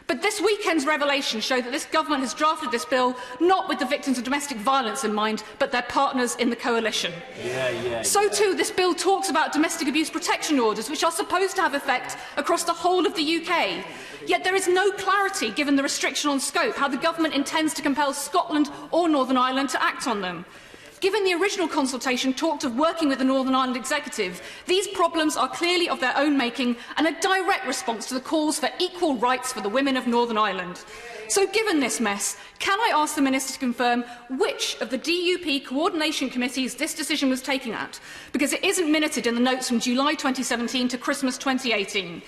But this weekend's revelations show that this government has drafted this bill not with the victims of domestic violence in mind, but their partners in the coalition. So too, this bill talks about domestic abuse protection orders, which are supposed to have effect across the whole of the UK. Yet there is no clarity, given the restriction on scope, how the government intends to compel Scotland or Northern Ireland to act on them. Given the original consultation talked of working with the Northern Ireland Executive, these problems are clearly of their own making and a direct response to the calls for equal rights for the women of Northern Ireland. So given this mess, can I ask the Minister to confirm which of the DUP coordination committees this decision was taken at? Because it isn't minuted in the notes from July 2017 to Christmas 2018.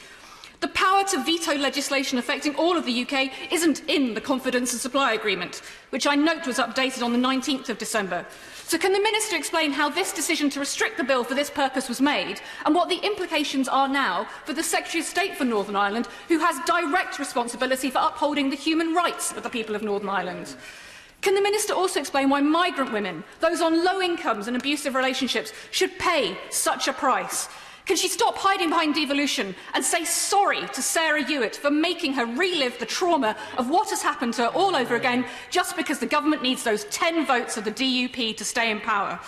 The power to veto legislation affecting all of the UK isn't in the Confidence and Supply Agreement, which I note was updated on the 19th of December. So can the Minister explain how this decision to restrict the bill for this purpose was made, and what the implications are now for the Secretary of State for Northern Ireland, who has direct responsibility for upholding the human rights of the people of Northern Ireland? Can the Minister also explain why migrant women, those on low incomes and abusive relationships, should pay such a price? Can she stop hiding behind devolution and say sorry to Sarah Hewitt for making her relive the trauma of what has happened to her all over again just because the government needs those 10 votes of the DUP to stay in power?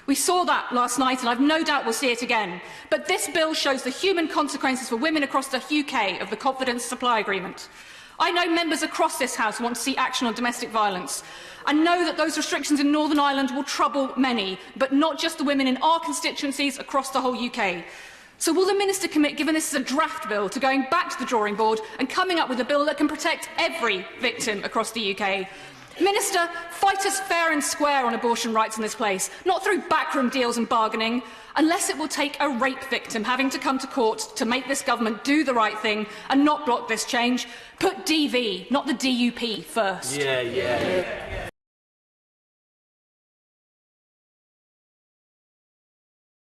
We saw that last night, and I've no doubt we'll see it again. But this bill shows the human consequences for women across the UK of the Confidence Supply Agreement. I know members across this House want to see action on domestic violence. I know that those restrictions in Northern Ireland will trouble many, but not just the women in our constituencies across the whole UK. So will the Minister commit, given this is a draft bill, to going back to the drawing board and coming up with a bill that can protect every victim across the UK? Minister, fight us fair and square on abortion rights in this place, not through backroom deals and bargaining, unless it will take a rape victim having to come to court to make this government do the right thing and not block this change. Put DV, not the DUP, first.